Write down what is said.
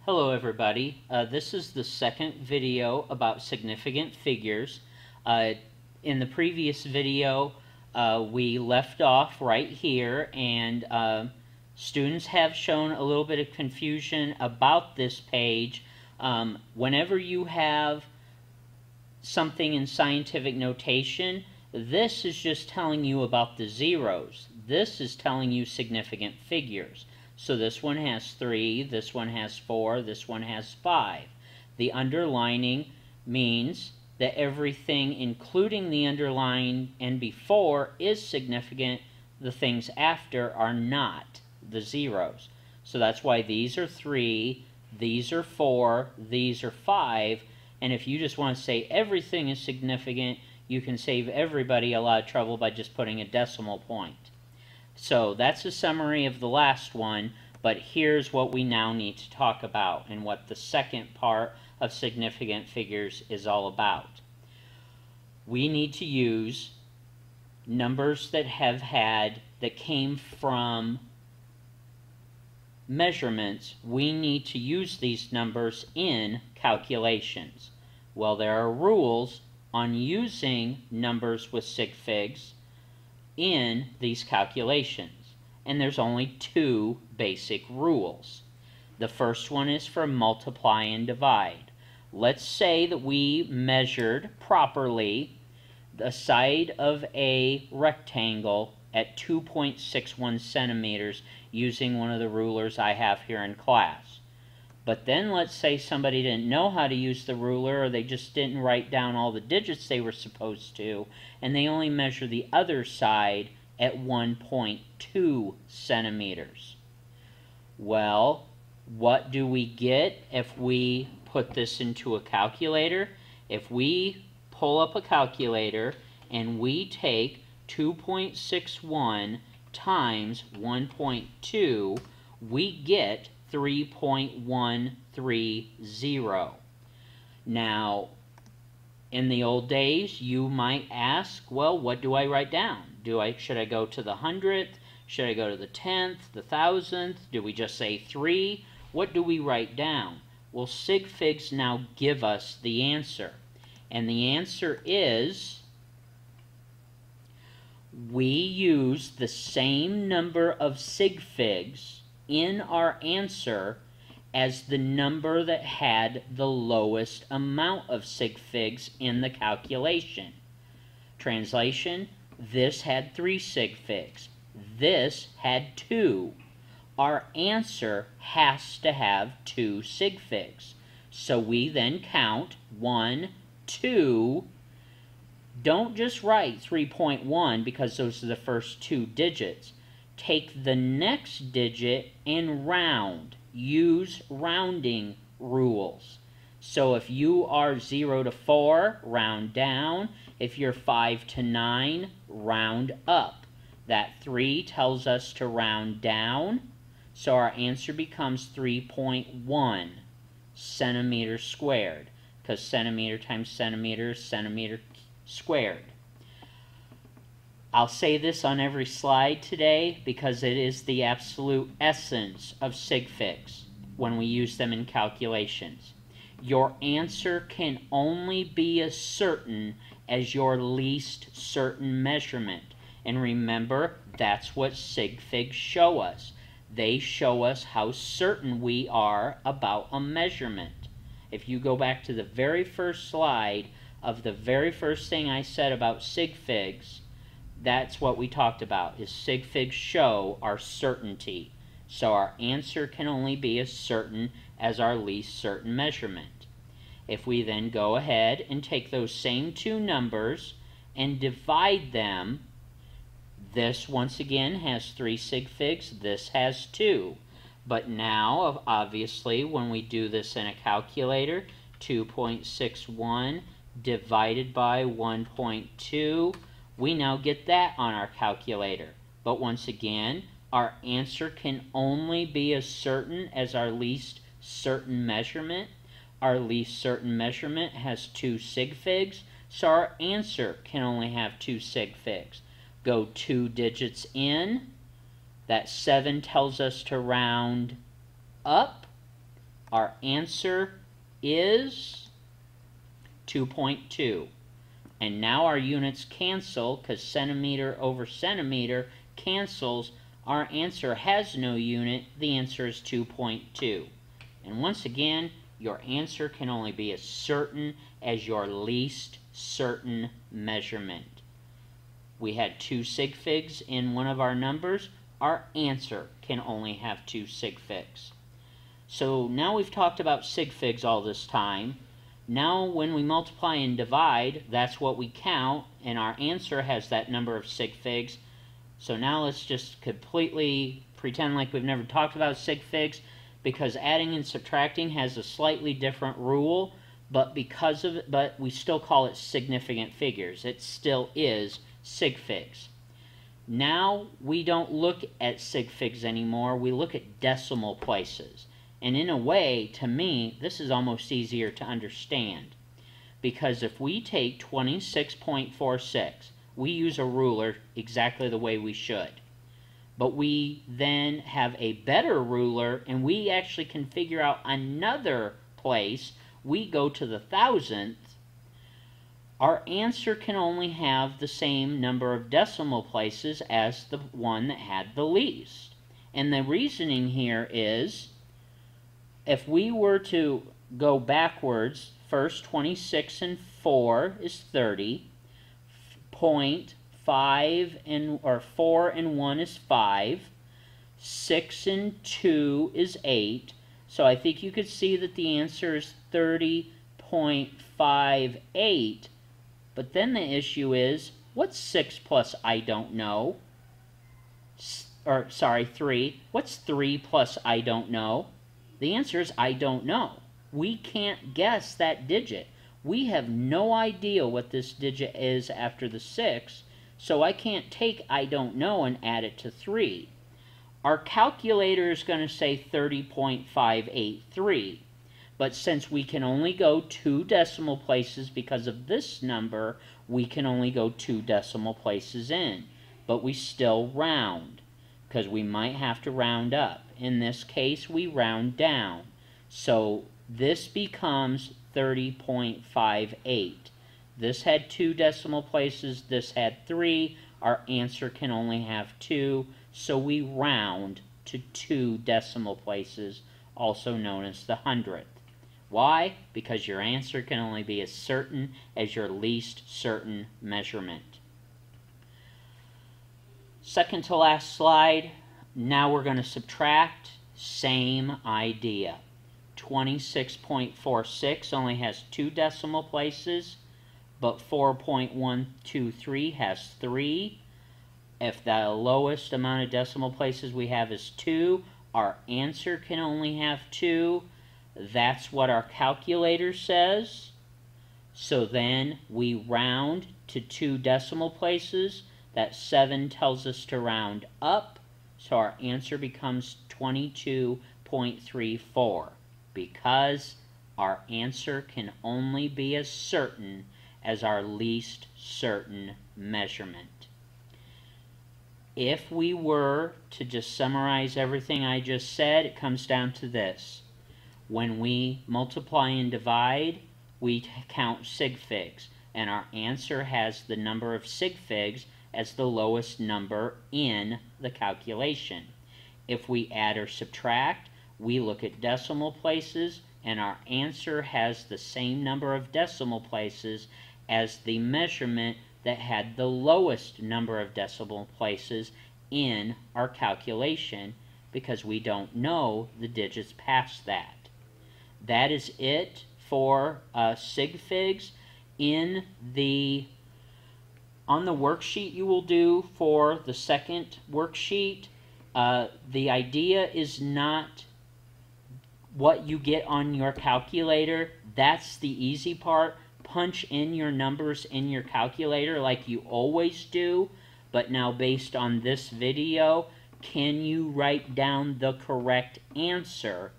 Hello everybody. This is the second video about significant figures. In the previous video we left off right here, and students have shown a little bit of confusion about this page. Whenever you have something in scientific notation, this is just telling you about the zeros. This is telling you significant figures. So this one has 3, this one has 4, this one has 5. The underlining means that everything including the underline and before is significant. The things after are not, the zeros. So that's why these are 3, these are 4, these are 5, and if you just want to say everything is significant, you can save everybody a lot of trouble by just putting a decimal point. So that's a summary of the last one, but here's what we now need to talk about and what the second part of significant figures is all about. We need to use numbers that came from measurements. We need to use these numbers in calculations. Well, there are rules on using numbers with sig figs in these calculations, and there's only 2 basic rules. The first one is for multiply and divide. Let's say that we measured properly the side of a rectangle at 2.61 centimeters using one of the rulers I have here in class. But then let's say somebody didn't know how to use the ruler, or they just didn't write down all the digits they were supposed to, and they only measure the other side at 1.2 centimeters. Well, what do we get if we put this into a calculator? If we pull up a calculator and we take 2.61 times 1.2, we get 3.130. Now, in the old days, you might ask, well, what do I write down? Should I go to the 100th? Should I go to the 10th, the 1000th? Do we just say 3? What do we write down? Well, sig figs now give us the answer. And the answer is, we use the same number of sig figs in our answer as the number that had the lowest amount of sig figs in the calculation. Translation, this had 3 sig figs. This had 2. Our answer has to have 2 sig figs. So we then count 1, 2. Don't just write 3.1 because those are the first 2 digits. Take the next digit and round. Use rounding rules. So if you are 0 to 4, round down. If you're 5 to 9, round up. That 3 tells us to round down, so our answer becomes 3.1 centimeters squared, because centimeter times centimeter is centimeter squared. I'll say this on every slide today because it is the absolute essence of sig figs when we use them in calculations. Your answer can only be as certain as your least certain measurement. And remember, that's what sig figs show us. They show us how certain we are about a measurement. If you go back to the very first slide of the very first thing I said about sig figs, that's what we talked about, is sig figs show our certainty. So our answer can only be as certain as our least certain measurement. If we then go ahead and take those same 2 numbers and divide them, this once again has 3 sig figs, this has 2. But now, obviously, when we do this in a calculator, 2.61 divided by 1.2, we now get that on our calculator. But once again, our answer can only be as certain as our least certain measurement. Our least certain measurement has 2 sig figs, so our answer can only have 2 sig figs. Go 2 digits in. That 7 tells us to round up. Our answer is 2.2. And now our units cancel because centimeter over centimeter cancels. Our answer has no unit. The answer is 2.2. And once again, your answer can only be as certain as your least certain measurement. We had 2 sig figs in one of our numbers. Our answer can only have 2 sig figs. So now we've talked about sig figs all this time. Now when we multiply and divide, that's what we count, and our answer has that number of sig figs. So now let's just completely pretend like we've never talked about sig figs, because adding and subtracting has a slightly different rule, but we still call it significant figures. It still is sig figs. Now we don't look at sig figs anymore, we look at decimal places. And in a way, to me, this is almost easier to understand. Because if we take 26.46, we use a ruler exactly the way we should. But we then have a better ruler, and we actually can figure out another place. We go to the thousandth. Our answer can only have the same number of decimal places as the one that had the least. And the reasoning here is, if we were to go backwards, first 26 and 4 is 30, 4 and 1 is 5, 6 and 2 is 8, so I think you could see that the answer is 30.58, but then the issue is, what's 6 plus I don't know? Or, sorry, 3. What's 3 plus I don't know? The answer is I don't know. We can't guess that digit. We have no idea what this digit is after the 6, so I can't take I don't know and add it to 3. Our calculator is going to say 30.583, but since we can only go 2 decimal places because of this number, we can only go 2 decimal places in, but we still round, because we might have to round up. In this case, we round down. So this becomes 30.58. This had 2 decimal places, this had 3. Our answer can only have 2, so we round to 2 decimal places, also known as the hundredth. Why? Because your answer can only be as certain as your least certain measurement. Second to last slide. Now we're going to subtract. Same idea. 26.46 only has 2 decimal places, but 4.123 has 3. If the lowest amount of decimal places we have is 2, our answer can only have 2. That's what our calculator says. So then we round to 2 decimal places. That 7 tells us to round up. So our answer becomes 22.34, because our answer can only be as certain as our least certain measurement. If we were to just summarize everything I just said, it comes down to this. When we multiply and divide, we count sig figs, and our answer has the number of sig figs as the lowest number in the calculation. If we add or subtract, we look at decimal places, and our answer has the same number of decimal places as the measurement that had the lowest number of decimal places in our calculation, because we don't know the digits past that. That is it for sig figs. On the worksheet you will do for the second worksheet, the idea is not what you get on your calculator. That's the easy part. Punch in your numbers in your calculator like you always do, but now based on this video, can you write down the correct answer